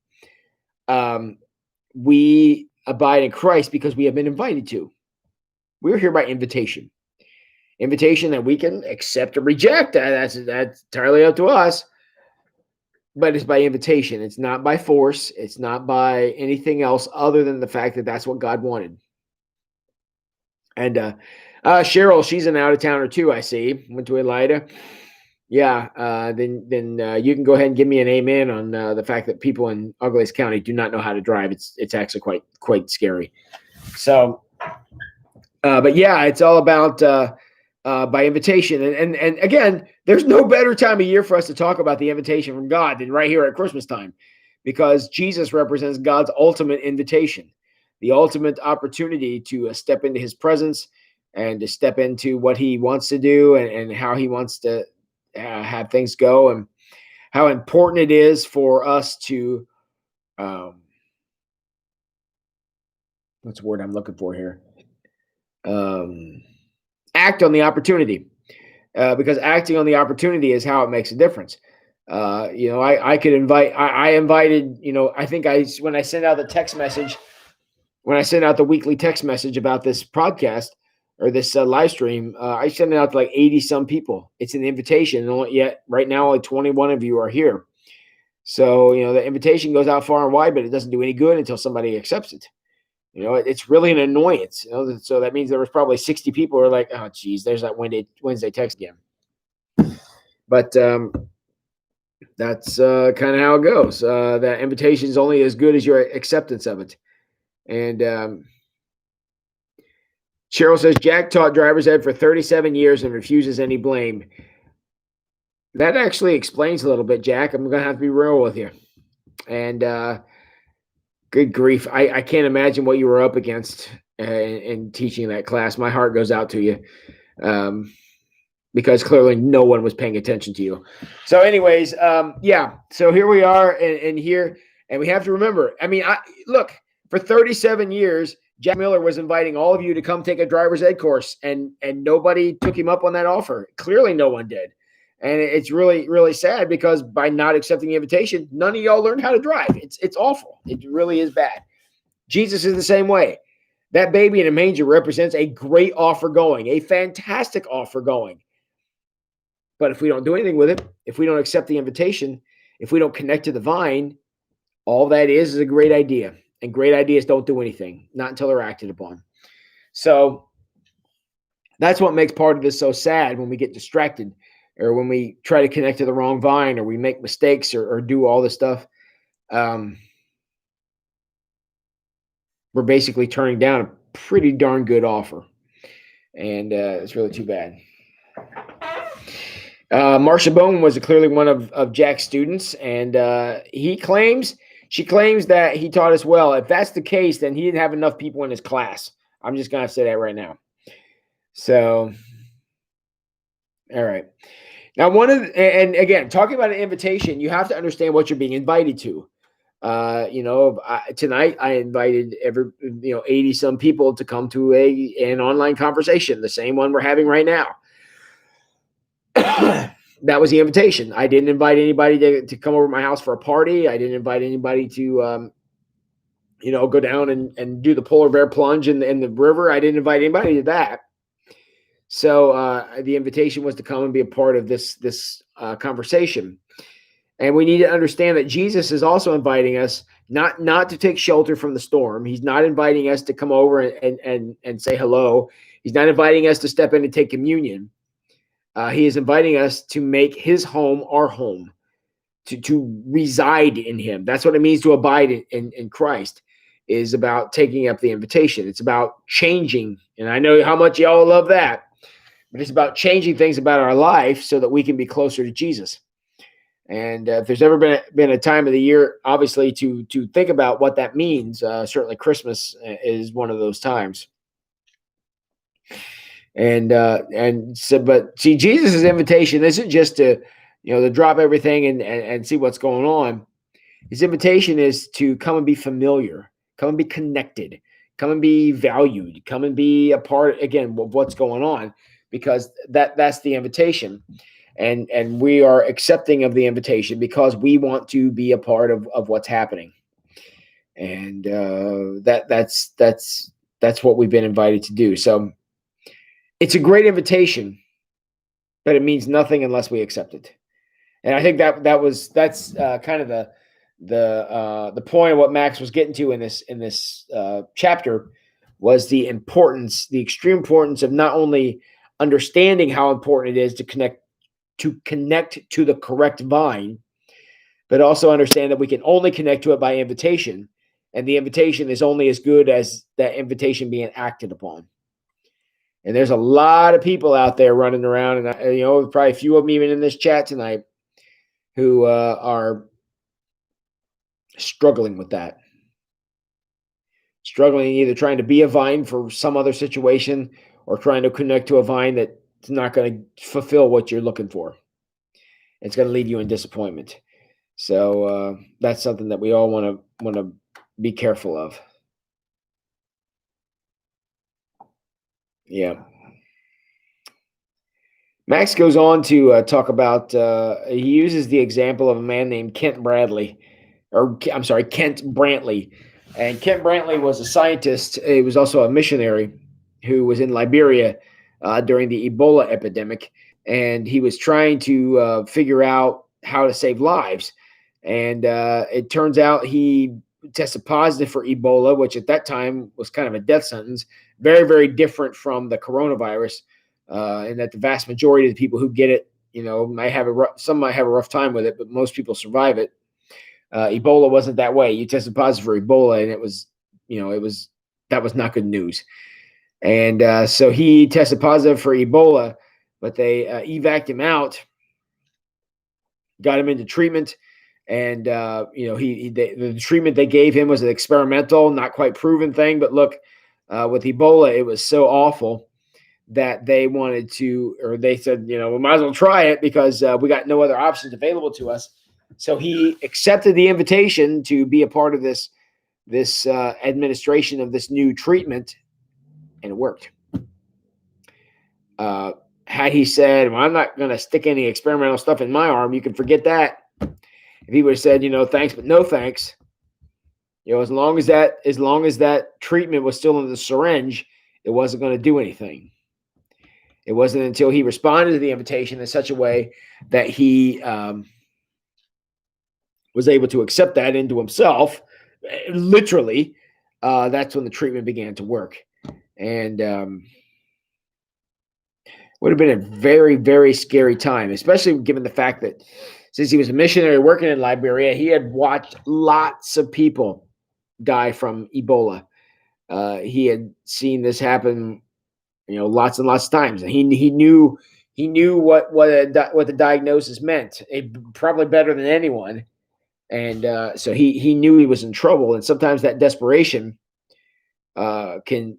We abide in Christ because we have been invited to. We're here by invitation. Invitation that we can accept or reject. That's entirely up to us. But it's by invitation. It's not by force. It's not by anything else other than the fact that that's what God wanted. And Cheryl, she's an out-of-towner too, I see. Went to Elida. Yeah, then you can go ahead and give me an amen on the fact that people in Douglas County do not know how to drive. It's actually quite scary. So, but yeah, it's all about by invitation. And again, there's no better time of year for us to talk about the invitation from God than right here at Christmas time, because Jesus represents God's ultimate invitation, the ultimate opportunity to step into his presence and to step into what he wants to do and how he wants to have things go, and how important it is for us to what's the word I'm looking for here? Act on the opportunity, because acting on the opportunity is how it makes a difference. I could invite. I invited. I think when I sent out the text message, when I sent out the weekly text message about this podcast or this live stream, I sent it out to like 80 some people. It's an invitation, and yet right now only 21 of you are here. So the invitation goes out far and wide, but it doesn't do any good until somebody accepts it. It's really an annoyance. So that means there was probably 60 people who are like, oh, geez, there's that Wednesday text again. But that's kind of how it goes. That invitation is only as good as your acceptance of it. And Cheryl says Jack taught driver's ed for 37 years and refuses any blame. That actually explains a little bit, Jack. I'm going to have to be real with you. And good grief. I can't imagine what you were up against in teaching that class. My heart goes out to you. Because clearly no one was paying attention to you. So anyways, yeah, so here we are and here, and we have to remember, I mean, look, for 37 years, Jack Miller was inviting all of you to come take a driver's ed course, and nobody took him up on that offer. Clearly no one did. And it's really, really sad because by not accepting the invitation, none of y'all learned how to drive. It's awful. It really is bad. Jesus is the same way. That baby in a manger represents a great offer going, a fantastic offer going. But if we don't do anything with it, if we don't accept the invitation, if we don't connect to the vine, all that is a great idea. And great ideas don't do anything, not until they're acted upon. So that's what makes part of this so sad when we get distracted or when we try to connect to the wrong vine or we make mistakes or do all this stuff. We're basically turning down a pretty darn good offer. And it's really too bad. Marcia Bowman was clearly one of Jack's students, and she claims that he taught us well. If that's the case, then he didn't have enough people in his class. I'm just going to say that right now. So, all right. Now, and again, talking about an invitation, you have to understand what you're being invited to. Tonight I invited 80 some people to come to an online conversation, the same one we're having right now. That was the invitation. I didn't invite anybody to come over to my house for a party. I didn't invite anybody to, go down and do the polar bear plunge in the river. I didn't invite anybody to that. So the invitation was to come and be a part of this conversation. And we need to understand that Jesus is also inviting us not to take shelter from the storm. He's not inviting us to come over and say hello. He's not inviting us to step in and take communion. He is inviting us to make his home our home, to reside in him. That's what it means to abide in Christ, is about taking up the invitation. It's about changing. And I know how much y'all love that, but it's about changing things about our life so that we can be closer to Jesus. And if there's ever been a time of the year, obviously, to think about what that means, certainly Christmas is one of those times. And so, but see, Jesus' invitation isn't just to drop everything and see what's going on. His invitation is to come and be familiar, come and be connected, come and be valued, come and be a part again of what's going on, because that's the invitation. And we are accepting of the invitation because we want to be a part of what's happening. And that's what we've been invited to do. So it's a great invitation, but it means nothing unless we accept it. And I think that's kind of the point of what Max was getting to in this chapter was the extreme importance of not only understanding how important it is to connect to the correct vine, but also understand that we can only connect to it by invitation, and the invitation is only as good as that invitation being acted upon. And there's a lot of people out there running around, and probably a few of them even in this chat tonight who are struggling with that. Struggling either trying to be a vine for some other situation or trying to connect to a vine that's not going to fulfill what you're looking for. It's going to leave you in disappointment. So that's something that we all want to be careful of. Yeah. Max goes on to talk about, he uses the example of a man named Kent Brantley. And Kent Brantley was a scientist. He was also a missionary who was in Liberia during the Ebola epidemic. And he was trying to figure out how to save lives. And it turns out he tested positive for Ebola, which at that time was kind of a death sentence. Very, very different from the coronavirus, and that the vast majority of the people who get it some might have a rough time with it, but most people survive it. Ebola wasn't that way. You tested positive for Ebola, and that was not good news. And so he tested positive for Ebola, but they evac'd him out, got him into treatment, and the treatment they gave him was an experimental, not quite proven thing. But look, with Ebola, it was so awful that they said, we might as well try it because we got no other options available to us. So he accepted the invitation to be a part of this administration of this new treatment, and it worked. Had he said, well, I'm not going to stick any experimental stuff in my arm, you can forget that. If he would have said, thanks, but no thanks, as long as that treatment was still in the syringe, it wasn't going to do anything. It wasn't until he responded to the invitation in such a way that he was able to accept that into himself, literally, that's when the treatment began to work. And would have been a very, very scary time, especially given the fact that since he was a missionary working in Liberia, he had watched lots of people die from Ebola. He had seen this happen, lots and lots of times, and he knew what the diagnosis meant, probably better than anyone. And so he knew he was in trouble. And sometimes that desperation can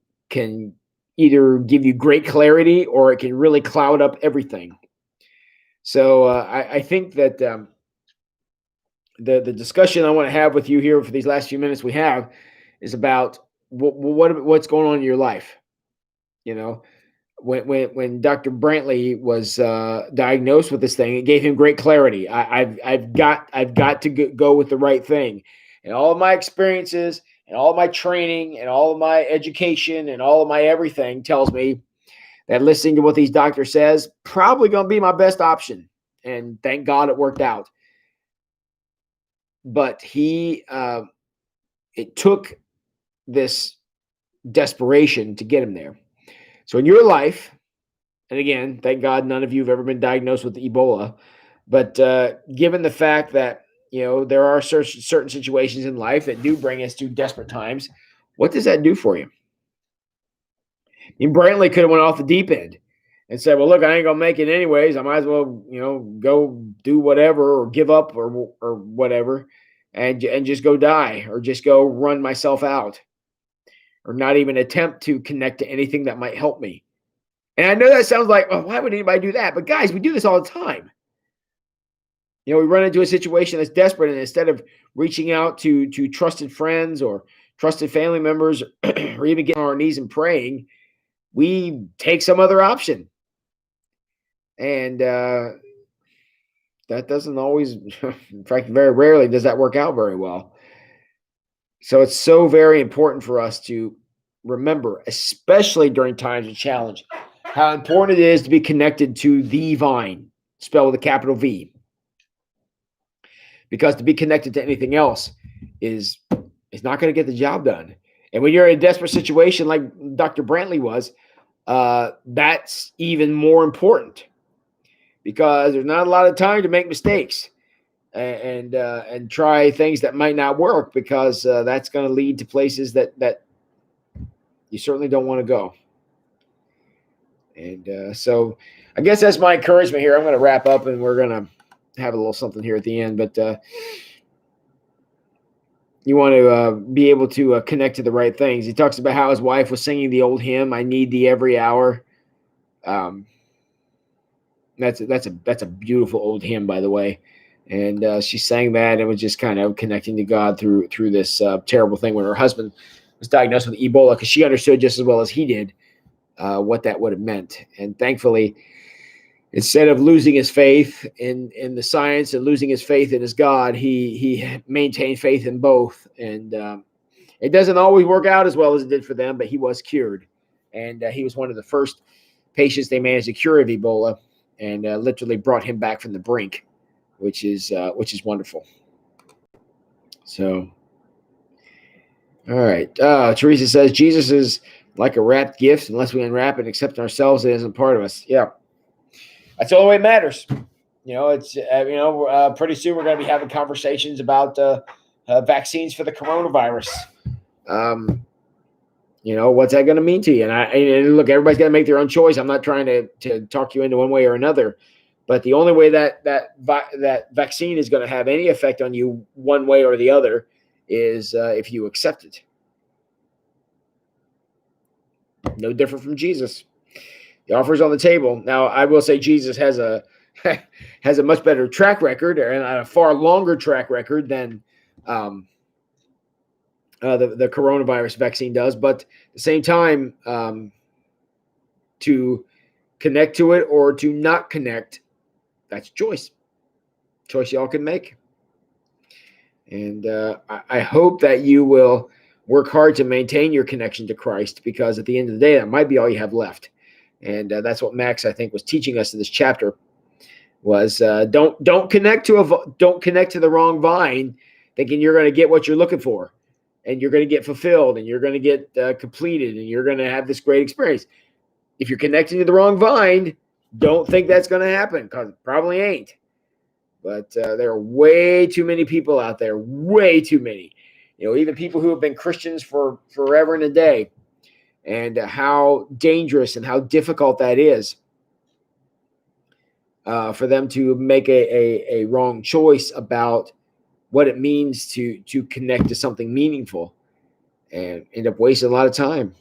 either give you great clarity or it can really cloud up everything. So I think that the discussion I want to have with you here for these last few minutes we have is about what's going on in your life. When Dr. Brantley was diagnosed with this thing, it gave him great clarity. I've got to go with the right thing, and all of my experiences and all of my training and all of my education and all of my everything tells me that listening to what these doctors says probably going to be my best option. And thank God it worked out. But it took this desperation to get him there. So in your life, and again, thank God none of you have ever been diagnosed with Ebola, but given the fact that, there are certain situations in life that do bring us to desperate times, what does that do for you? Brantley could have went off the deep end and said, well, look, I ain't going to make it anyways. I might as well, go do whatever or give up or whatever and just go die or just go run myself out or not even attempt to connect to anything that might help me. And I know that sounds like, well, why would anybody do that? But guys, we do this all the time. We run into a situation that's desperate, and instead of reaching out to trusted friends or trusted family members or even getting on our knees and praying, we take some other option. And that doesn't always, in fact, very rarely does that work out very well. So it's so very important for us to remember, especially during times of challenge, how important it is to be connected to the vine, spelled with a capital V. Because to be connected to anything else is not going to get the job done. And when you're in a desperate situation like Dr. Brantley was, that's even more important because there's not a lot of time to make mistakes and try things that might not work because that's going to lead to places that you certainly don't want to go. And so I guess that's my encouragement here. I'm going to wrap up and we're going to have a little something here at the end, but you want to be able to connect to the right things. He talks about how his wife was singing the old hymn, I Need Thee Every Hour. That's a beautiful old hymn, by the way. And she sang that and was just kind of connecting to God through this terrible thing when her husband was diagnosed with Ebola, because she understood just as well as he did what that would have meant. And thankfully, instead of losing his faith in the science and losing his faith in his God, he maintained faith in both. And it doesn't always work out as well as it did for them, but he was cured. And he was one of the first patients they managed to cure of Ebola, and literally brought him back from the brink, which is wonderful. So, all right. Teresa says, Jesus is like a wrapped gift. Unless we unwrap it and accept ourselves, it isn't part of us. Yeah. That's all the way it matters. It's pretty soon we're going to be having conversations about vaccines for the coronavirus. What's that going to mean to you? And look, everybody's got to make their own choice. I'm not trying to talk you into one way or another, but the only way that vaccine is going to have any effect on you one way or the other is if you accept it. No different from Jesus. The offer's on the table. Now, I will say Jesus has a much better track record and a far longer track record than the coronavirus vaccine does. But at the same time, to connect to it or to not connect, that's a choice. Choice y'all can make. And I hope that you will work hard to maintain your connection to Christ, because at the end of the day, that might be all you have left. And that's what Max, I think, was teaching us in this chapter. Was don't connect to the wrong vine, thinking you're going to get what you're looking for, and you're going to get fulfilled, and you're going to get completed, and you're going to have this great experience. If you're connecting to the wrong vine, don't think that's going to happen, because it probably ain't. But there are way too many people out there, way too many. Even people who have been Christians for forever and a day, and how dangerous and how difficult that is for them to make a wrong choice about what it means to connect to something meaningful, and end up wasting a lot of time,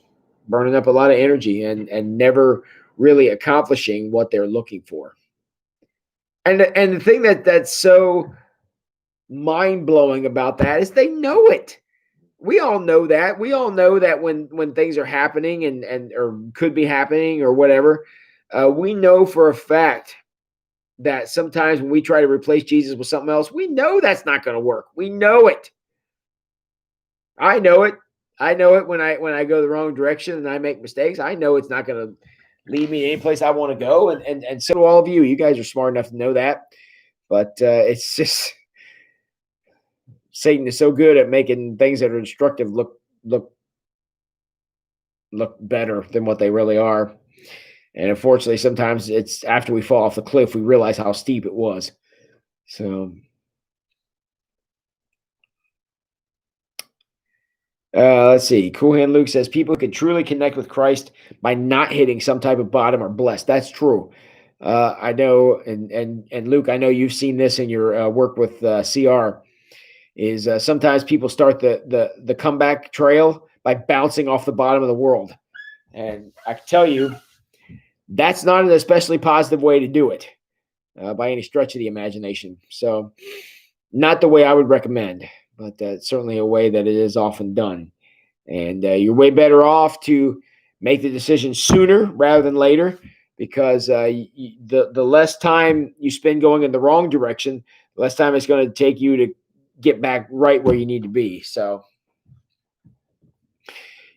burning up a lot of energy, and never really accomplishing what they're looking for. And the thing that's so mind-blowing about that is they know it. We all know that. We all know that when things are happening and or could be happening or whatever, we know for a fact that sometimes when we try to replace Jesus with something else, we know that's not going to work. We know it. I know it. I know it when I go the wrong direction and I make mistakes. I know it's not going to lead me any place I want to go, and so do all of you. You guys are smart enough to know that, but it's just Satan is so good at making things that are destructive look better than what they really are. And unfortunately, sometimes it's after we fall off the cliff, we realize how steep it was. So, let's see. Cool Hand Luke says people who can truly connect with Christ by not hitting some type of bottom are blessed. That's true. I know, and Luke, I know you've seen this in your work with CR. Is sometimes people start the comeback trail by bouncing off the bottom of the world, and I can tell you, that's not an especially positive way to do it by any stretch of the imagination. So, not the way I would recommend, but certainly a way that it is often done. And you're way better off to make the decision sooner rather than later, because the less time you spend going in the wrong direction, the less time it's going to take you to get back right where you need to be. So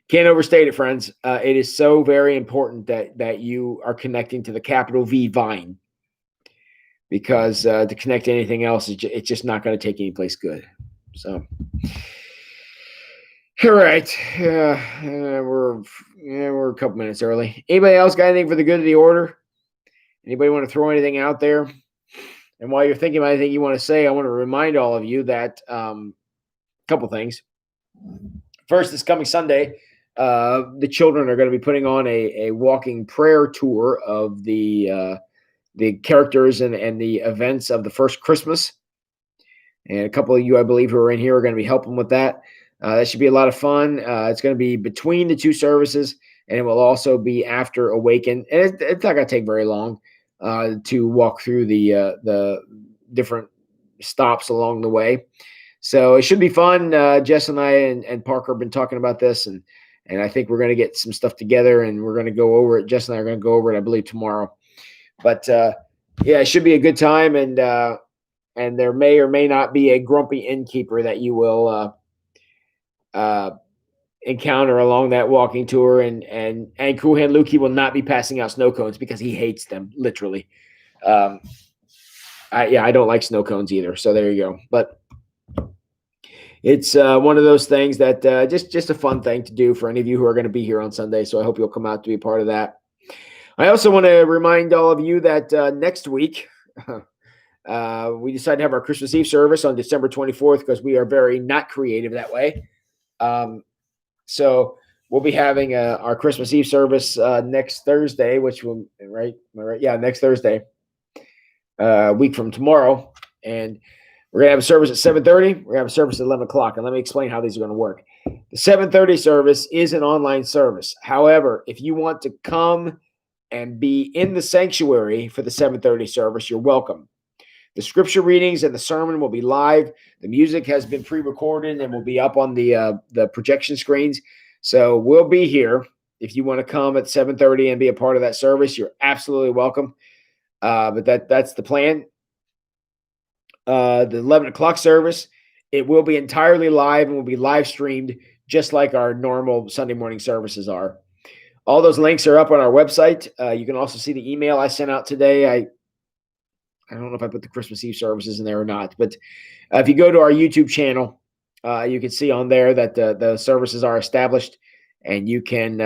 can't overstate it, friends. It is so very important that you are connecting to the capital V vine, because to connect to anything else, it's just not going to take any place good. So, all right, we're a couple minutes early. Anybody else got anything for the good of the order? Anybody want to throw anything out there? And while you're thinking about anything you want to say, I want to remind all of you that a couple things. First, this coming Sunday, the children are going to be putting on a walking prayer tour of the characters and the events of the first Christmas. And a couple of you, I believe, who are in here are going to be helping with that. That should be a lot of fun. It's going to be between the two services, and it will also be after Awaken. And it's not going to take very long to walk through the different stops along the way. So it should be fun. Jess and I and Parker have been talking about this, and I think we're going to get some stuff together, and we're going to go over it. Jess and I are going to go over it, I believe, tomorrow. But yeah, it should be a good time, and there may or may not be a grumpy innkeeper that you will encounter along that walking tour. And Cool Hand Luke, he will not be passing out snow cones because he hates them, literally. I don't like snow cones either. So there you go. But it's one of those things that just a fun thing to do for any of you who are going to be here on Sunday. So I hope you'll come out to be a part of that. I also want to remind all of you that next week we decided to have our Christmas Eve service on December 24th because we are very not creative that way. So we'll be having our Christmas Eve service next Thursday, which will right, am I right? Yeah, next Thursday, a week from tomorrow, and we're gonna have a service at 7:30. We're gonna have a service at 11 o'clock, and let me explain how these are going to work. The 7:30 service is an online service. However, if you want to come and be in the sanctuary for the 7:30 service, you're welcome. The scripture readings and the sermon will be live. The music has been pre-recorded and will be up on the projection screens. So we'll be here. If you want to come at 7:30 and be a part of that service, you're absolutely welcome. But that's the plan. The 11 o'clock service, it will be entirely live and will be live streamed just like our normal Sunday morning services are. All those links are up on our website. You can also see the email I sent out today. I don't know if I put the Christmas Eve services in there or not, but if you go to our YouTube channel, you can see on there that the services are established, and you can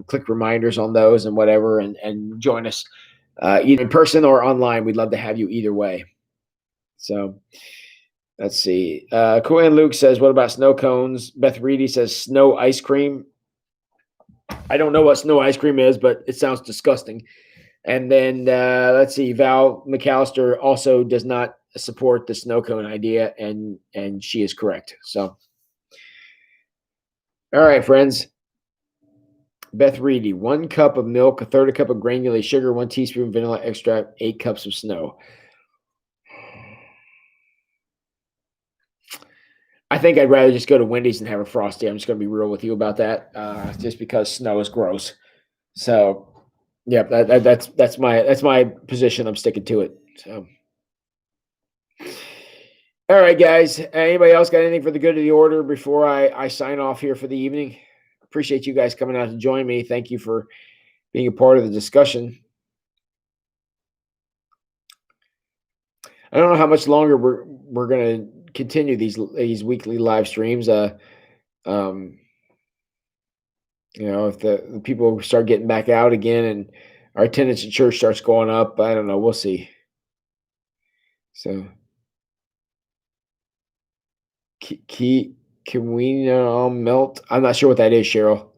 click reminders on those and whatever, and join us either in person or online. We'd love to have you either way. So let's see. Cohen Luke says, "What about snow cones?" Beth Reedy says, "Snow ice cream." I don't know what snow ice cream is, but it sounds disgusting. And then let's see, Val McAllister also does not support the snow cone idea, and she is correct. So, all right, friends. Beth Reedy, 1 cup of milk, a third a cup of granulated sugar, 1 teaspoon vanilla extract, 8 cups of snow. I think I'd rather just go to Wendy's and have a Frosty. I'm just going to be real with you about that, just because snow is gross. So, yeah, that's my position. I'm sticking to it. So, all right, guys. Anybody else got anything for the good of the order before I sign off here for the evening? Appreciate you guys coming out to join me. Thank you for being a part of the discussion. I don't know how much longer we're going to continue these weekly live streams. If the people start getting back out again and our attendance at church starts going up, I don't know. We'll see. So, can we melt? I'm not sure what that is, Cheryl.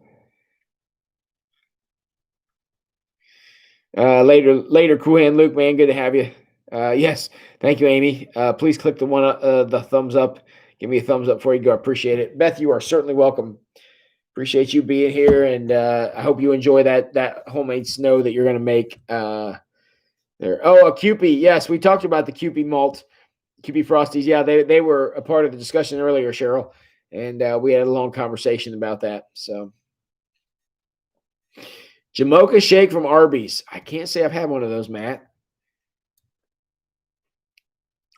Later, Kuhan Luke, man, good to have you. Yes, thank you, Amy. Please click the thumbs up. Give me a thumbs up before you go. I appreciate it. Beth, you are certainly welcome. Appreciate you being here, and I hope you enjoy that homemade snow that you're going to make there. Oh, a Kewpie. Yes, we talked about the Kewpie malt, Kewpie Frosties. Yeah, they were a part of the discussion earlier, Cheryl, and we had a long conversation about that. So, Jamocha shake from Arby's. I can't say I've had one of those, Matt.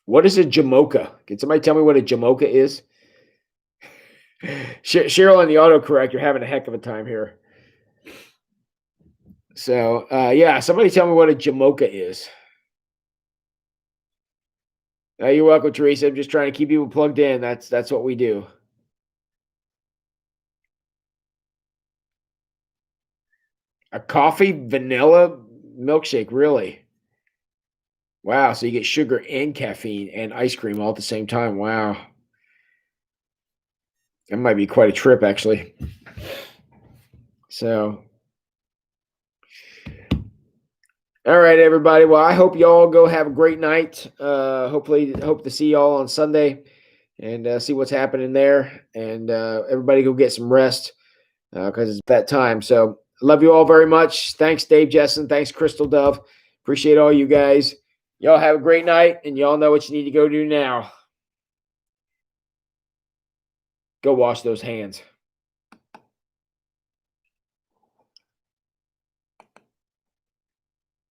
What is a Jamocha? Can somebody tell me what a Jamocha is? Cheryl in the autocorrect, you're having a heck of a time here. So, yeah, somebody tell me what a Jamocha is. You're welcome, Teresa. I'm just trying to keep people plugged in. That's what we do. A coffee vanilla milkshake, really? Wow, so you get sugar and caffeine and ice cream all at the same time. Wow. That might be quite a trip, actually. So, all right, everybody. Well, I hope y'all go have a great night. Hopefully, hope to see y'all on Sunday and see what's happening there. And everybody go get some rest because it's that time. So, love you all very much. Thanks, Dave Jessen. Thanks, Crystal Dove. Appreciate all you guys. Y'all have a great night, and y'all know what you need to go do now. Go wash those hands.